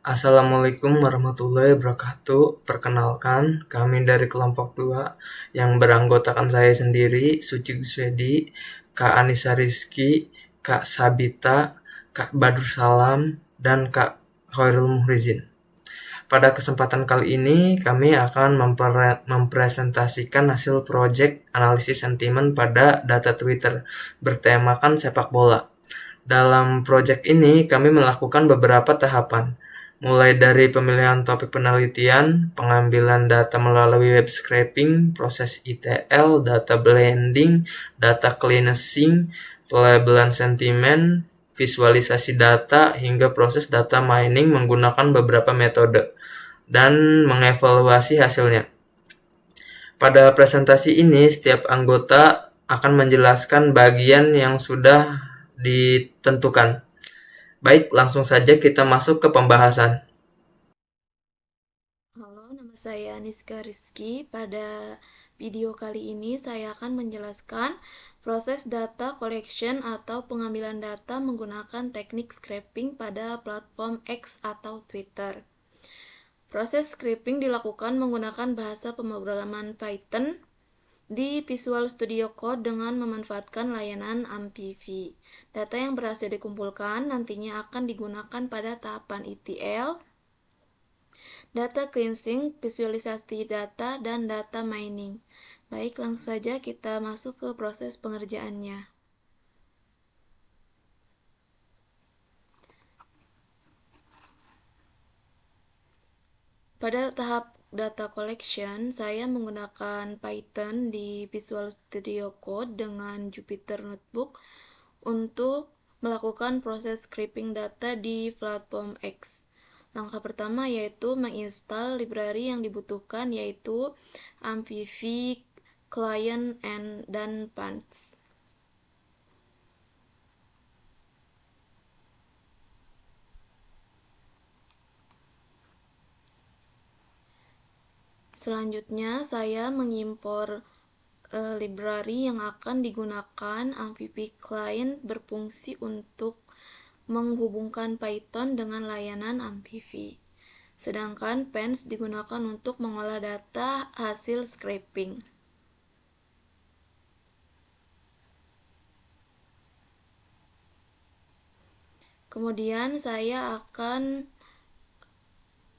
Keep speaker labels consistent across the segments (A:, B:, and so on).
A: Assalamualaikum warahmatullahi wabarakatuh. Perkenalkan, kami dari kelompok 2 yang beranggotakan saya sendiri, Suci Guswedi, Kak Anissa Rizky, Kak Sabita, Kak Badrul Salam, dan Kak Khairul Muhrizin. Pada kesempatan kali ini, kami akan mempresentasikan hasil proyek analisis sentimen pada data Twitter bertemakan sepak bola. Dalam proyek ini, kami melakukan beberapa tahapan, mulai dari pemilihan topik penelitian, pengambilan data melalui web scraping, proses ETL, data blending, data cleansing, pelabelan sentimen, visualisasi data, hingga proses data mining menggunakan beberapa metode, dan mengevaluasi hasilnya. Pada presentasi ini, setiap anggota akan menjelaskan bagian yang sudah ditentukan. Baik, langsung saja kita masuk ke pembahasan.
B: Halo, nama saya Aniska Rizky. Pada video kali ini saya akan menjelaskan proses data collection atau pengambilan data menggunakan teknik scraping pada platform X atau Twitter. Proses scraping dilakukan menggunakan bahasa pemrograman Python di Visual Studio Code dengan memanfaatkan layanan AMPV. Data yang berhasil dikumpulkan nantinya akan digunakan pada tahapan ETL, data cleansing, visualisasi data, dan data mining. Baik, langsung saja kita masuk ke proses pengerjaannya. Pada tahap data collection, saya menggunakan Python di Visual Studio Code dengan Jupyter Notebook untuk melakukan proses scraping data di platform X. Langkah pertama yaitu menginstal library yang dibutuhkan, yaitu AMPV, Client, dan Punch. Selanjutnya saya mengimpor library yang akan digunakan. AMPV Client berfungsi untuk menghubungkan Python dengan layanan AMPV. Sedangkan Pens digunakan untuk mengolah data hasil scraping. Kemudian saya akan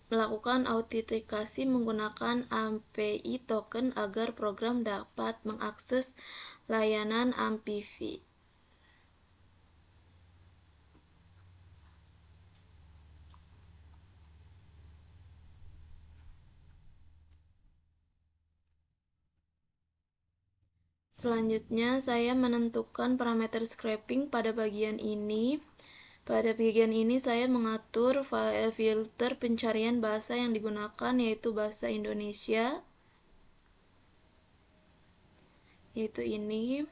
B: melakukan autentikasi menggunakan API token agar program dapat mengakses layanan AMPV. Selanjutnya, saya menentukan parameter scraping pada bagian ini. Pada bagian ini, saya mengatur filter pencarian bahasa yang digunakan, yaitu bahasa Indonesia, yaitu ini.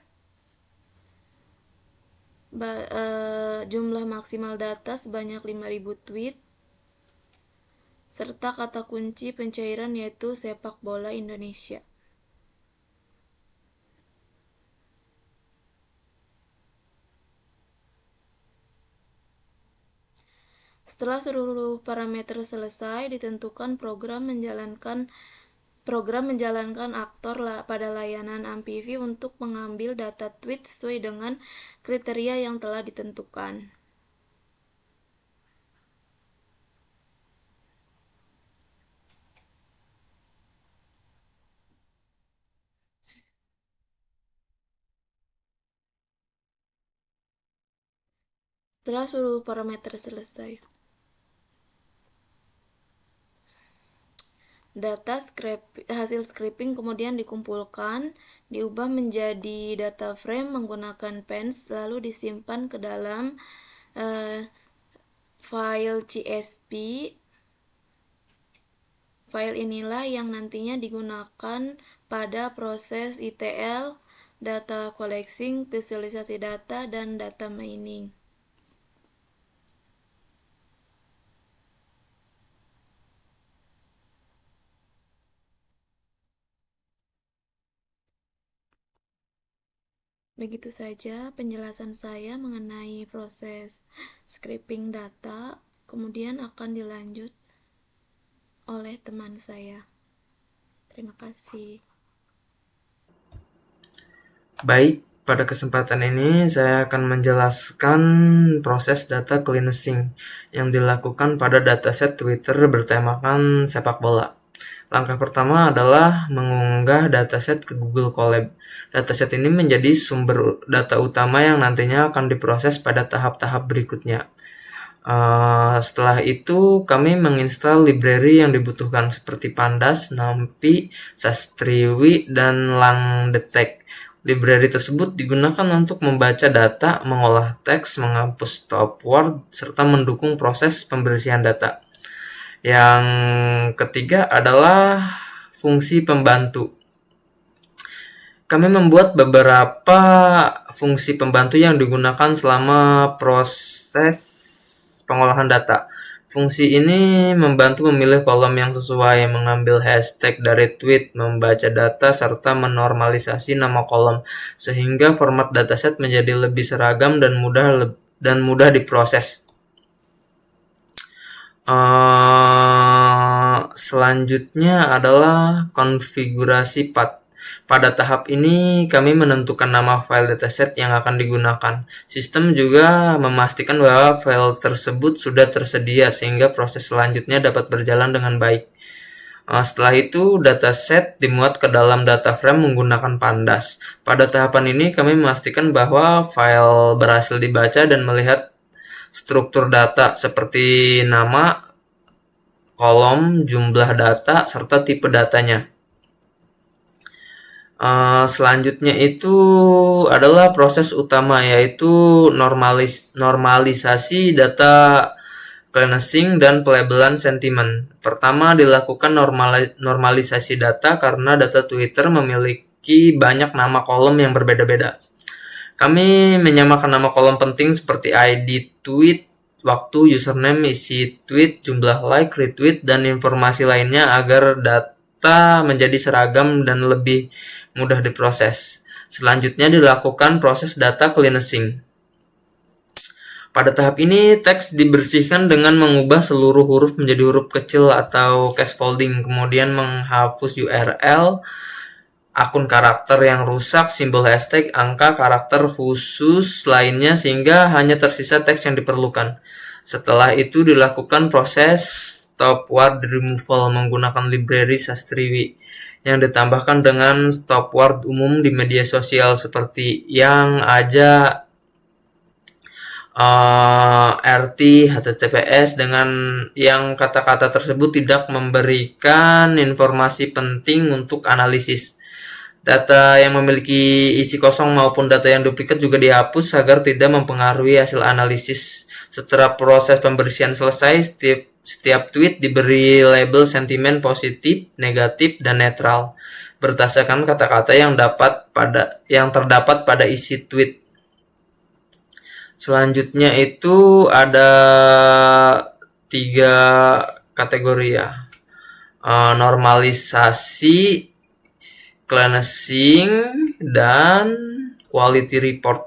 B: Jumlah maksimal data sebanyak 5.000 tweet, serta kata kunci pencairan yaitu sepak bola Indonesia. Setelah seluruh parameter selesai, ditentukan program menjalankan aktor pada layanan AMPV untuk mengambil data tweet sesuai dengan kriteria yang telah ditentukan. Setelah seluruh parameter selesai, hasil scraping kemudian dikumpulkan, diubah menjadi data frame menggunakan Pens, lalu disimpan ke dalam file CSV. File inilah yang nantinya digunakan pada proses ETL, data collecting, visualisasi data, dan data mining. Begitu saja penjelasan saya mengenai proses scraping data. kemudian akan dilanjut oleh teman saya. Terima kasih.
A: Baik, pada kesempatan ini saya akan menjelaskan proses data cleansing yang dilakukan pada dataset Twitter bertemakan sepak bola. Langkah pertama adalah mengunggah dataset ke Google Colab. Dataset ini menjadi sumber data utama yang nantinya akan diproses pada tahap-tahap berikutnya. Setelah itu kami menginstal library yang dibutuhkan seperti Pandas, NumPy, Sastriwi, dan LangDetect. Library tersebut digunakan untuk membaca data, mengolah teks, menghapus stop word, serta mendukung proses pembersihan data. Yang ketiga adalah fungsi pembantu. Kami membuat beberapa fungsi pembantu yang digunakan selama proses pengolahan data. Fungsi ini membantu memilih kolom yang sesuai, mengambil hashtag dari tweet, membaca data, serta menormalisasi nama kolom, sehingga format dataset menjadi lebih seragam dan mudah diproses. Selanjutnya adalah konfigurasi path. Pada tahap ini kami menentukan nama file dataset yang akan digunakan. Sistem juga memastikan bahwa file tersebut sudah tersedia sehingga proses selanjutnya dapat berjalan dengan baik. Setelah itu dataset dimuat ke dalam data frame menggunakan Pandas. Pada tahapan ini kami memastikan bahwa file berhasil dibaca dan melihat struktur data seperti nama, kolom, jumlah data, serta tipe datanya. Selanjutnya itu adalah proses utama, yaitu normalisasi data cleansing dan pelabelan sentimen. Pertama dilakukan normalisasi data karena data Twitter memiliki banyak nama kolom yang berbeda-beda. Kami menyamakan nama kolom penting seperti ID tweet, waktu, username, isi tweet, jumlah like, retweet, dan informasi lainnya agar data menjadi seragam dan lebih mudah diproses. Selanjutnya dilakukan proses data cleansing. Pada tahap ini, teks dibersihkan dengan mengubah seluruh huruf menjadi huruf kecil atau scaffolding, kemudian menghapus URL, akun karakter yang rusak, simbol hashtag, angka, karakter khusus lainnya sehingga hanya tersisa teks yang diperlukan. Setelah itu dilakukan proses stop word removal menggunakan library Sastriwi yang ditambahkan dengan stop word umum di media sosial seperti yang aja, RT, HTTPS dengan yang kata-kata tersebut tidak memberikan informasi penting untuk analisis. Data yang memiliki isi kosong maupun data yang duplikat juga dihapus agar tidak mempengaruhi hasil analisis. Setelah proses pembersihan selesai, setiap tweet diberi label sentimen positif, negatif, dan netral berdasarkan kata-kata yang terdapat pada isi tweet. Selanjutnya itu ada 3 kategori ya. Normalisasi, cleansing, dan quality report.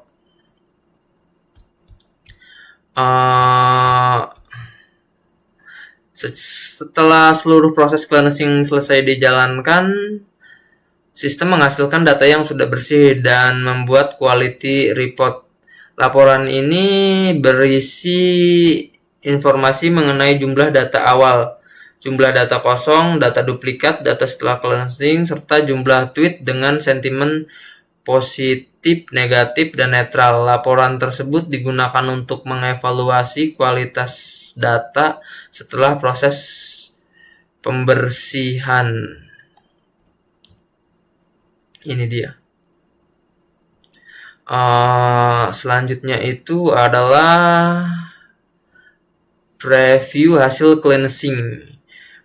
A: Setelah seluruh proses cleansing selesai dijalankan, sistem menghasilkan data yang sudah bersih dan membuat quality report. Laporan ini berisi informasi mengenai jumlah data awal, jumlah data kosong, data duplikat, data setelah cleansing, serta jumlah tweet dengan sentimen positif, negatif, dan netral. Laporan tersebut digunakan untuk mengevaluasi kualitas data setelah proses pembersihan. Ini dia. Selanjutnya itu adalah preview hasil cleansing.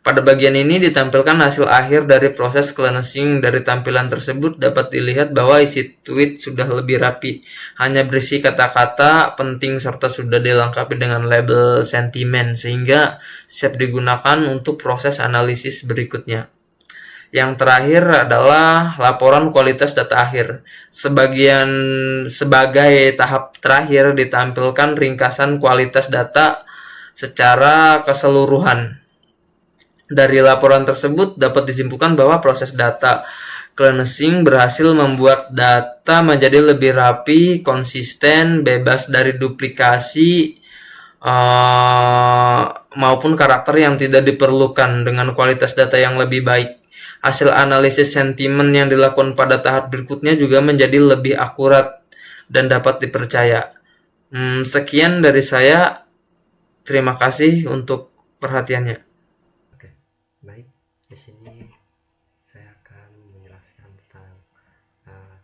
A: Pada bagian ini ditampilkan hasil akhir dari proses cleansing. Dari tampilan tersebut dapat dilihat bahwa isi tweet sudah lebih rapi, hanya berisi kata-kata penting serta sudah dilengkapi dengan label sentimen sehingga siap digunakan untuk proses analisis berikutnya. Yang terakhir adalah laporan kualitas data akhir. Sebagai tahap terakhir ditampilkan ringkasan kualitas data secara keseluruhan. Dari laporan tersebut dapat disimpulkan bahwa proses data cleansing berhasil membuat data menjadi lebih rapi, konsisten, bebas dari duplikasi maupun karakter yang tidak diperlukan, dengan kualitas data yang lebih baik. Hasil analisis sentimen yang dilakukan pada tahap berikutnya juga menjadi lebih akurat dan dapat dipercaya. Sekian dari saya. Terima kasih untuk perhatiannya.
C: Oke, baik. Di sini saya akan menjelaskan tentang uh,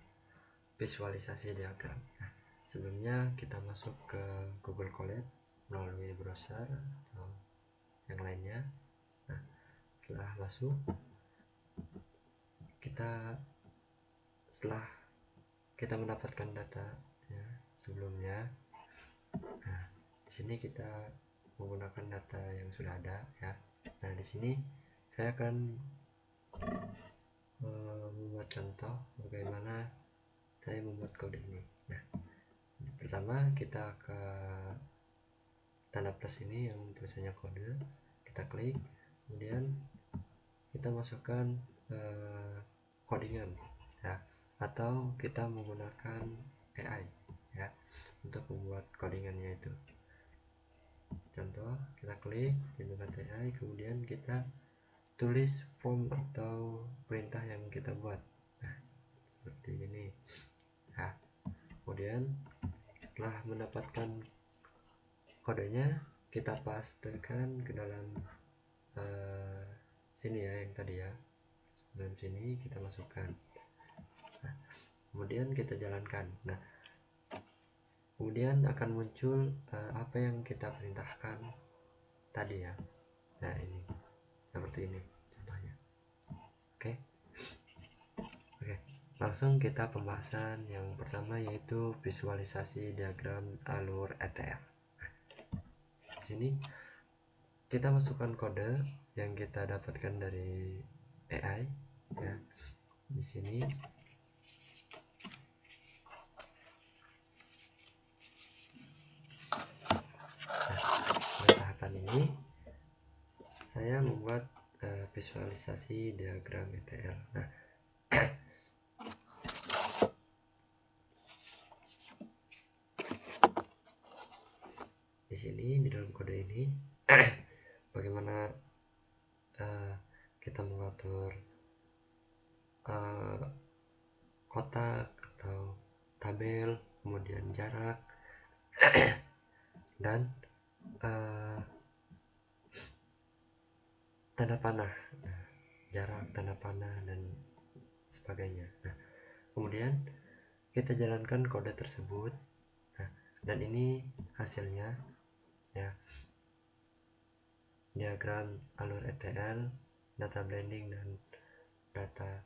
C: visualisasi diagram. Nah, sebelumnya kita masuk ke Google Colab melalui browser atau yang lainnya. Nah, setelah masuk, setelah kita mendapatkan data ya, sebelumnya, nah di sini kita menggunakan data yang sudah ada ya. Nah di sini saya akan membuat contoh bagaimana saya membuat kode ini. Nah, pertama kita ke tanda plus ini yang tulisannya kode, kita klik, kemudian kita masukkan codingan ya, atau kita menggunakan AI ya untuk membuat codingannya itu. Contoh, kita klik menggunakan AI, kemudian kita tulis form atau perintah yang kita buat. Nah, seperti ini ya. Kemudian setelah mendapatkan kodenya, kita pastekan ke dalam sini ya, yang tadi ya, dalam sini kita masukkan. Nah, kemudian kita jalankan. Nah, kemudian akan muncul apa yang kita perintahkan tadi ya. Nah ini seperti ini contohnya. Oke. Langsung kita pembahasan yang pertama, yaitu visualisasi diagram alur ETL. Di sini kita masukkan kode yang kita dapatkan dari AI ya. Di sini pada tahapan ini saya membuat visualisasi diagram ETL. Nah, di sini di dalam kode ini bagaimana kita mengatur kotak atau tabel, kemudian jarak dan tanda panah. Nah, jarak, tanda panah dan sebagainya. Nah, kemudian kita jalankan kode tersebut. Nah, dan ini hasilnya ya, diagram alur ETL, data blending dan data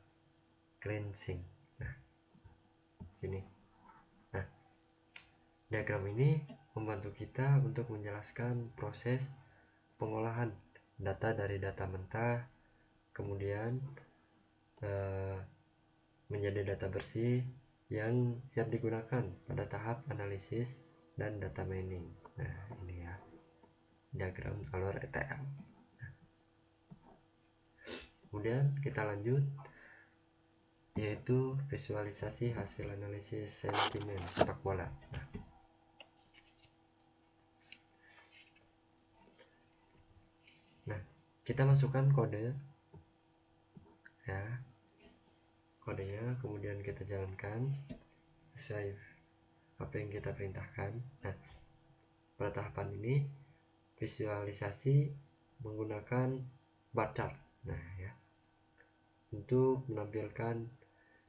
C: cleansing. Nah, sini. Nah, diagram ini membantu kita untuk menjelaskan proses pengolahan data dari data mentah, kemudian menjadi data bersih yang siap digunakan pada tahap analisis dan data mining. Nah, ini ya diagram alur ETL. Kemudian kita lanjut, yaitu visualisasi hasil analisis sentimen sepak bola. Nah, kita masukkan kode ya, kodenya, kemudian kita jalankan sesuai apa yang kita perintahkan. Nah, pada tahapan ini visualisasi menggunakan bar chart. Nah ya, untuk menampilkan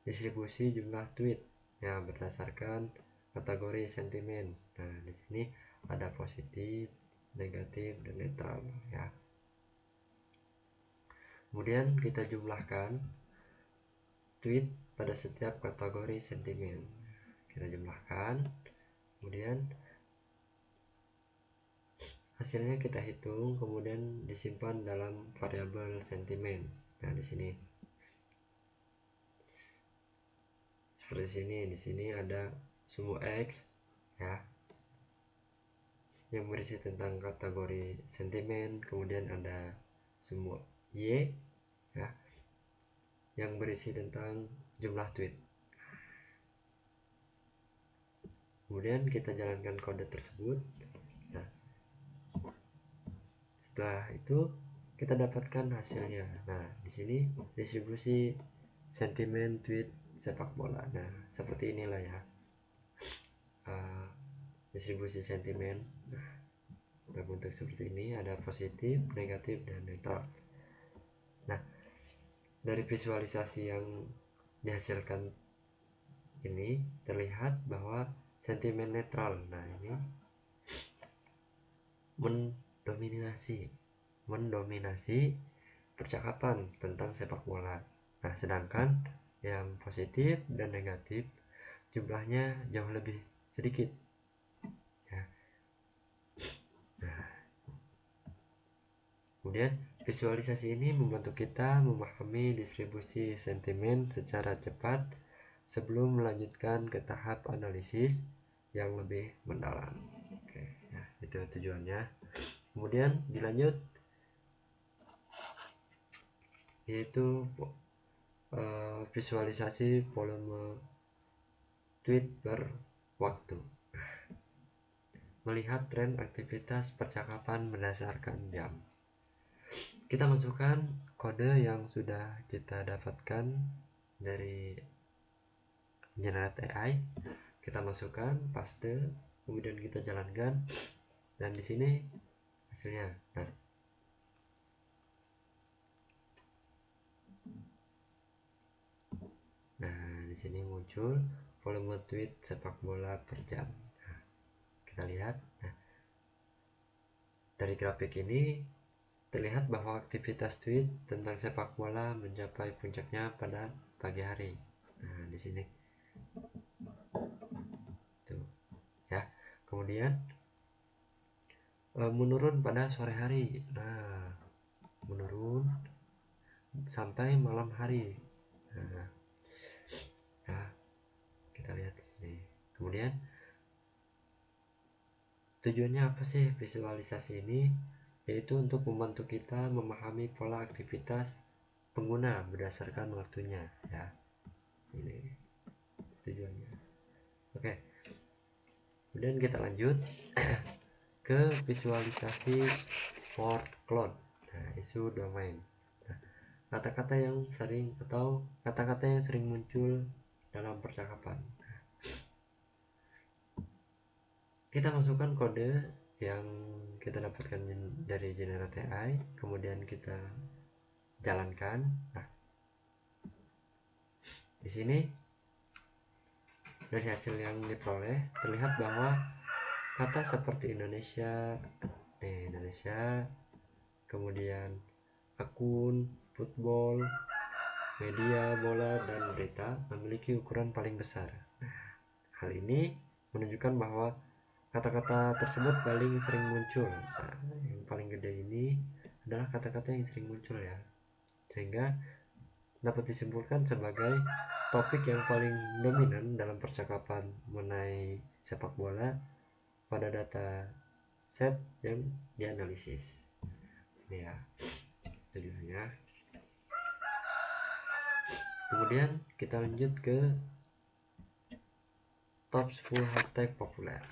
C: distribusi jumlah tweet ya berdasarkan kategori sentimen. Nah, di sini ada positif, negatif, dan netral ya. Kemudian kita jumlahkan tweet pada setiap kategori sentimen. Kita jumlahkan, kemudian hasilnya kita hitung, kemudian disimpan dalam variabel sentimen. Nah, di sini seperti sini, di sini ada sumbu X ya, yang berisi tentang kategori sentimen, kemudian ada semua Y ya, yang berisi tentang jumlah tweet. Kemudian kita jalankan kode tersebut. Nah, setelah itu kita dapatkan hasilnya. Nah, di sini distribusi sentimen tweet sepak bola. Nah, seperti inilah ya distribusi sentimen. Nah, berbentuk seperti ini, ada positif, negatif, dan netral. Nah, dari visualisasi yang dihasilkan ini terlihat bahwa sentimen netral, nah ini mendominasi percakapan tentang sepak bola. Nah, sedangkan yang positif dan negatif jumlahnya jauh lebih sedikit ya. Nah, kemudian visualisasi ini membantu kita memahami distribusi sentimen secara cepat sebelum melanjutkan ke tahap analisis yang lebih mendalam. Oke, ya, itu tujuannya. Kemudian dilanjut yaitu visualisasi volume tweet per waktu. Melihat tren aktivitas percakapan berdasarkan jam. Kita masukkan kode yang sudah kita dapatkan dari Generate AI. Kita masukkan, paste, kemudian kita jalankan, dan di sini hasilnya. Nah, di sini muncul volume tweet sepak bola per jam. Nah, kita lihat. Nah, dari grafik ini terlihat bahwa aktivitas tweet tentang sepak bola mencapai puncaknya pada pagi hari. Nah, di sini. Tuh. Ya. Kemudian menurun pada sore hari. Nah, menurun sampai malam hari. Nah, ya, kita lihat di sini. Kemudian tujuannya apa sih visualisasi ini? Yaitu untuk membantu kita memahami pola aktivitas pengguna berdasarkan waktunya ya. Ini tujuannya. Oke. Kemudian kita lanjut ke visualisasi word cloud. Nah, isu domain. Nah, kata-kata yang sering muncul dalam percakapan. Kita masukkan kode yang kita dapatkan dari Generate AI, kemudian kita jalankan. Nah, di sini dari hasil yang diperoleh terlihat bahwa kata seperti Indonesia, kemudian akun, football, media, bola, dan berita memiliki ukuran paling besar. Hal ini menunjukkan bahwa kata-kata tersebut paling sering muncul. Nah, yang paling gede ini adalah kata-kata yang sering muncul ya, sehingga dapat disimpulkan sebagai topik yang paling dominan dalam percakapan mengenai sepak bola pada data set yang dianalisis. Ini ya tujuannya. Kemudian kita lanjut ke top 10 hashtag populer,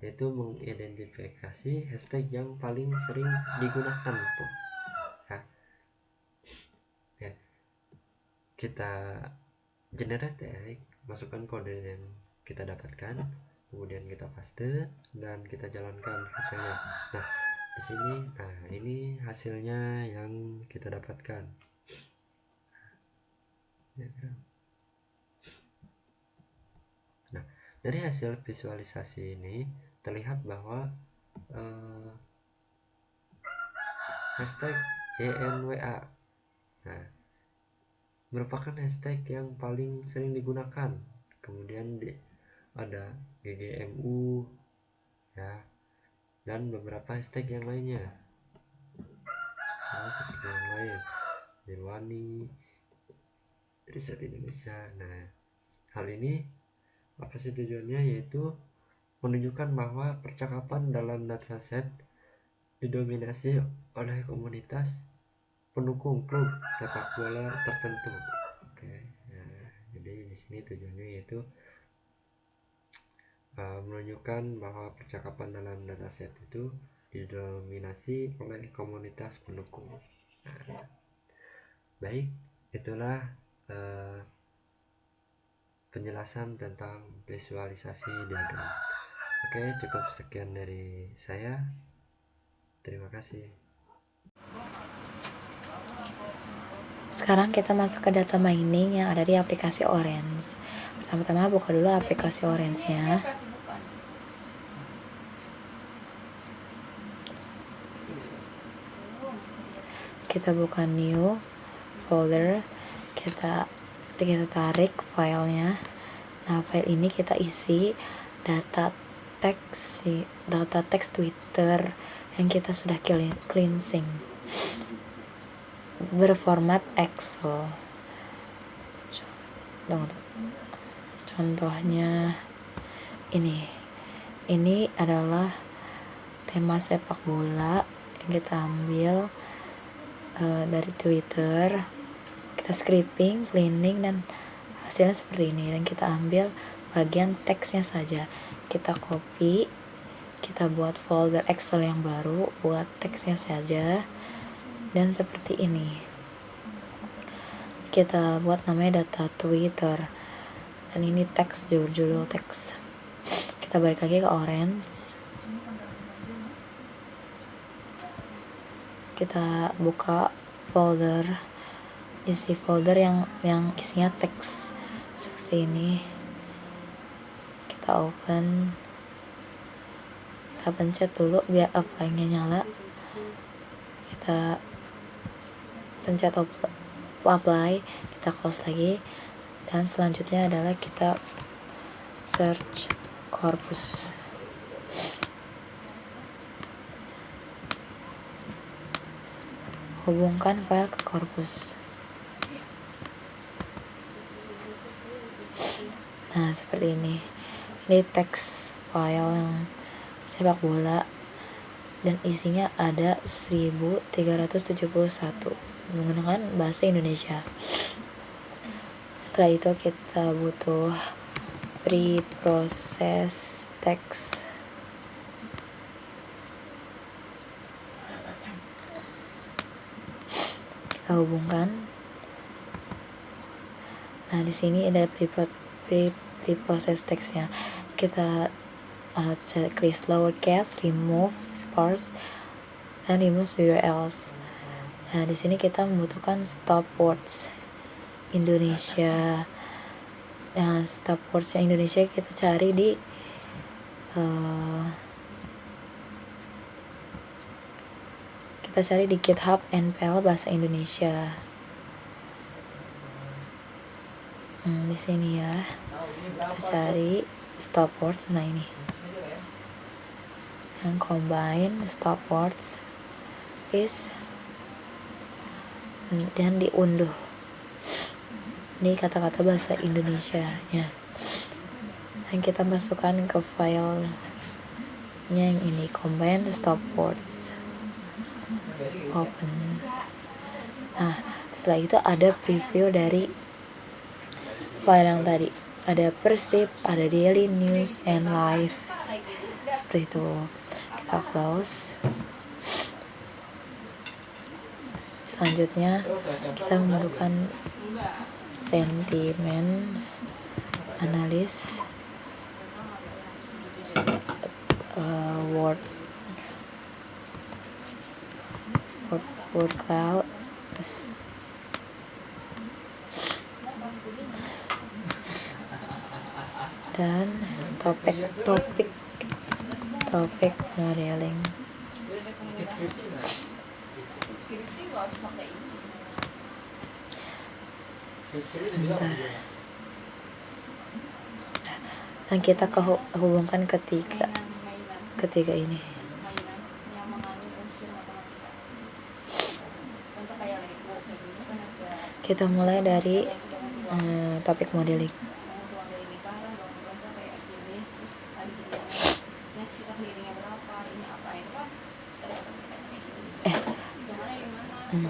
C: yaitu mengidentifikasi hashtag yang paling sering digunakan tuh ya. Kita generate ya, masukkan kode yang kita dapatkan, kemudian kita paste dan kita jalankan hasilnya. Nah, di sini ini hasilnya yang kita dapatkan. Nah, dari hasil visualisasi ini terlihat bahwa hashtag YNWA merupakan hashtag yang paling sering digunakan. Kemudian ada GGMU ya, dan beberapa hashtag yang lainnya seperti yang lain, Nirwani, Riset Indonesia. Nah, hal ini apa sih tujuannya? Yaitu menunjukkan bahwa percakapan dalam dataset didominasi oleh komunitas pendukung klub sepak bola tertentu. Oke, ya, jadi di sini tujuannya yaitu menunjukkan bahwa percakapan dalam dataset itu didominasi oleh komunitas pendukung. Nah, baik, itulah penjelasan tentang visualisasi diagram. Oke, cukup sekian dari saya. Terima kasih.
D: Sekarang kita masuk ke data mining yang ada di aplikasi Orange. Pertama-tama buka dulu aplikasi Orange-nya. Kita buka new folder, kita tarik filenya. Nah, file ini kita isi data teks Twitter yang kita sudah cleansing berformat Excel. Contohnya ini adalah tema sepak bola yang kita ambil dari Twitter, kita scraping, cleaning, dan hasilnya seperti ini. Dan kita ambil bagian teksnya saja, kita copy, kita buat folder Excel yang baru, buat teksnya saja, dan seperti ini kita buat namanya data Twitter, dan ini teks, judul teks. Kita balik lagi ke Orange, kita buka folder, isi folder yang isinya teks seperti ini. Kita open, kita pencet dulu biar apply-nya nyala. Kita pencet apply, kita close lagi, dan selanjutnya adalah kita search corpus. Hubungkan file ke corpus. Nah, seperti ini teks file yang sepak bola, dan isinya ada 1371 menggunakan bahasa Indonesia. Setelah itu kita butuh pre-process text. Kita hubungkan. Nah, di sini ada pre-process text-nya. Kita klik lowercase, remove parts, dan remove URLs. Nah, di sini kita membutuhkan stop words Indonesia. Nah, stop words Indonesia kita cari di GitHub NPL bahasa Indonesia. Di sini ya, kita cari stop words. Nah, ini yang combine stop words is, dan diunduh. Ini kata-kata bahasa Indonesia ya, yang kita masukkan ke filenya yang ini, combine stop words, open. Nah, setelah itu ada preview dari file yang tadi, ada Persib, ada Daily News and Live, seperti itu. Kita close. Selanjutnya kita membutuhkan sentimen analis, word cloud, dan topik modeling. Sebentar. Dan kita hubungkan ketiga ini. Kita mulai dari topik modeling. Ini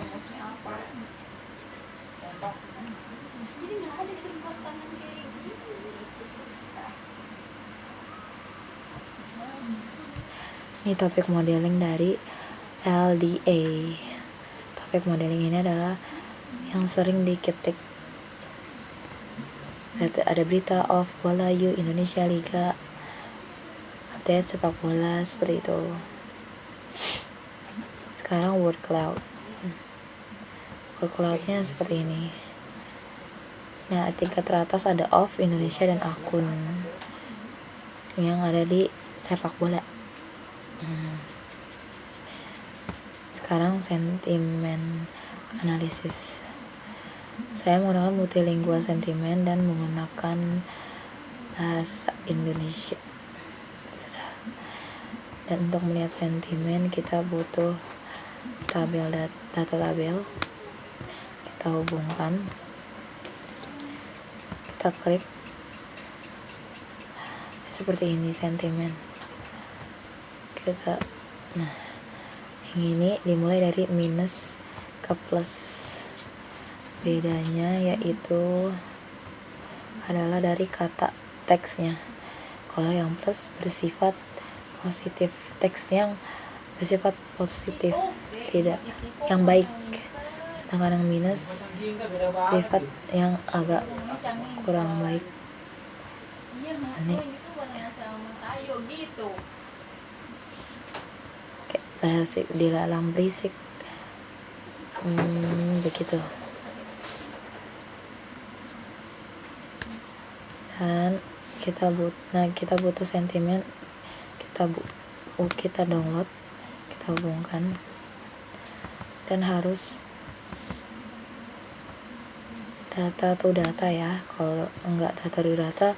D: topik modeling dari LDA. Topik modeling ini adalah yang sering diketik. Ada berita of bola U Indonesia Liga, update sepak bola, seperti itu. Sekarang word cloud. Word cloudnya seperti ini. Nah, tingkat teratas ada of Indonesia dan akun yang ada di sepak bola. Sekarang sentimen analisis. Saya menggunakan multilingual sentimen dan menggunakan bahasa Indonesia. Sudah. Dan untuk melihat sentimen kita butuh data tabel. Kita hubungkan. Kita klik. Seperti ini sentimen. Nah, yang ini dimulai dari minus ke plus. Bedanya yaitu adalah dari kata teksnya. Kalau yang plus bersifat positif, teks yang bersifat positif, tidak yang baik. Sedangkan yang minus sifat yang agak kurang baik. Ini berhasil dilarang berisik. Begitu. Dan kita butuh sentimen, kita download, kita hubungkan, dan harus data ya. Kalau enggak data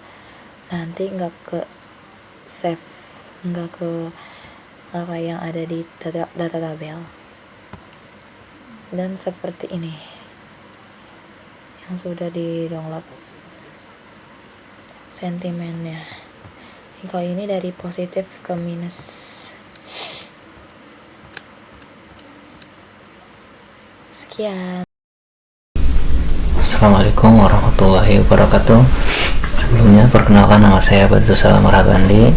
D: nanti enggak ke save, enggak ke apa yang ada di data tabel. Dan seperti ini yang sudah di download sentimennya. Kalau ini dari positif ke minus. Sekian.
E: Assalamualaikum warahmatullahi wabarakatuh. Sebelumnya perkenalkan, nama saya Badrul Salam Marhabandi.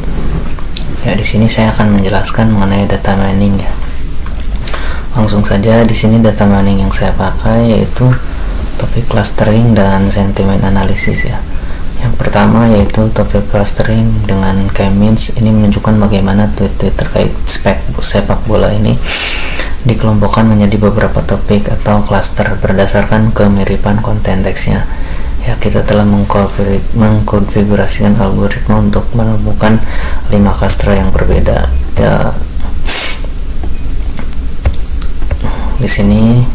E: Ya, di sini saya akan menjelaskan mengenai data mining ya. Langsung saja, di sini data mining yang saya pakai yaitu topik clustering dan sentimen analisis ya. Yang pertama yaitu topik clustering dengan K-means. Ini menunjukkan bagaimana tweet-tweet terkait sepak bola ini dikelompokkan menjadi beberapa topik atau cluster berdasarkan kemiripan konten teksnya. Ya, kita telah mengkonfigurasikan algoritma untuk menemukan 5 cluster yang berbeda. Ya, di sini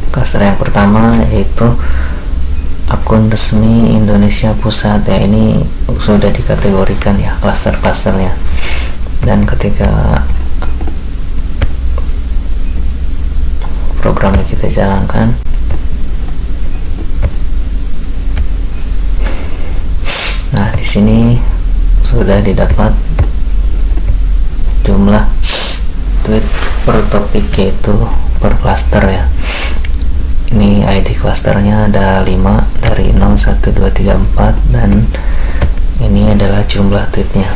E: cluster yang pertama yaitu akun resmi Indonesia Pusat ya. Ini sudah dikategorikan ya cluster-clusternya, dan ketika programnya kita jalankan, nah di sini sudah didapat jumlah tweet per topik yaitu per cluster ya. Ini ID clusternya ada 5 dari 0, 1, 2, 3, 4, dan ini adalah jumlah tweetnya.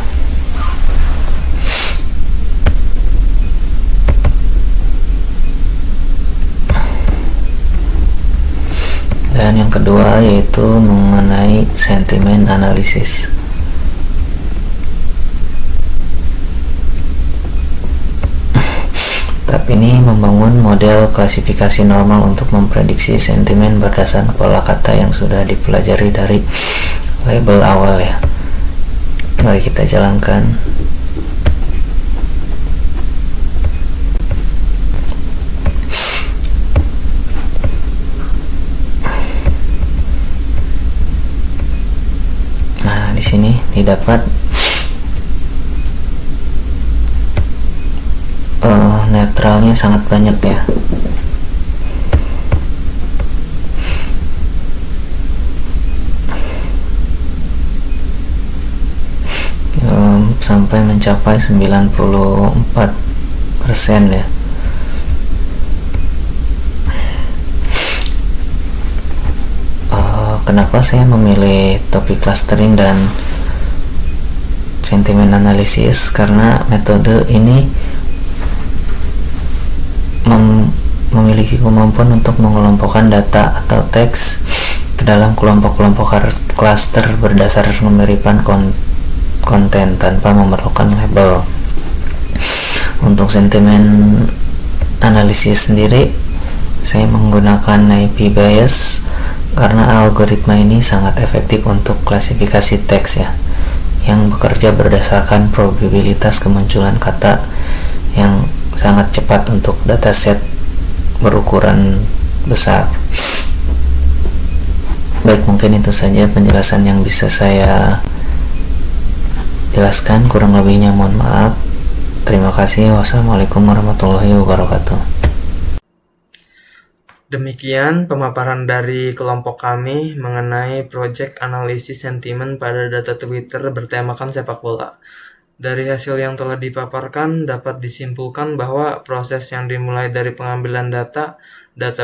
E: Dan yang kedua yaitu mengenai sentimen analisis. Tahap ini membangun model klasifikasi normal untuk memprediksi sentimen berdasarkan pola kata yang sudah dipelajari dari label awal ya. Mari kita jalankan. Nah, di sini didapat netralnya sangat banyak ya. Sampai mencapai 94% ya. Kenapa saya memilih topik clustering dan sentimen analisis? Karena metode ini memiliki kemampuan untuk mengelompokkan data atau teks ke dalam kelompok-kelompok cluster berdasar kemiripan konten tanpa memerlukan label. Untuk sentimen analisis sendiri, saya menggunakan IP bias karena algoritma ini sangat efektif untuk klasifikasi teks ya, yang bekerja berdasarkan probabilitas kemunculan kata yang sangat cepat untuk dataset berukuran besar. Baik, mungkin itu saja penjelasan yang bisa saya jelaskan, kurang lebihnya mohon maaf. Terima kasih. Wassalamualaikum warahmatullahi wabarakatuh.
A: Demikian pemaparan dari kelompok kami mengenai project analisis sentimen pada data Twitter bertemakan sepak bola. Dari hasil yang telah dipaparkan dapat disimpulkan bahwa proses yang dimulai dari pengambilan data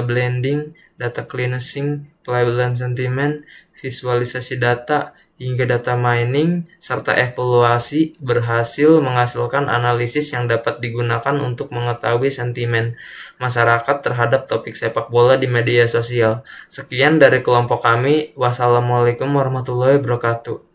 A: blending, data cleansing, pelabelan sentimen, visualisasi data, hingga data mining, serta evaluasi berhasil menghasilkan analisis yang dapat digunakan untuk mengetahui sentimen masyarakat terhadap topik sepak bola di media sosial. Sekian dari kelompok kami. Wassalamualaikum warahmatullahi wabarakatuh.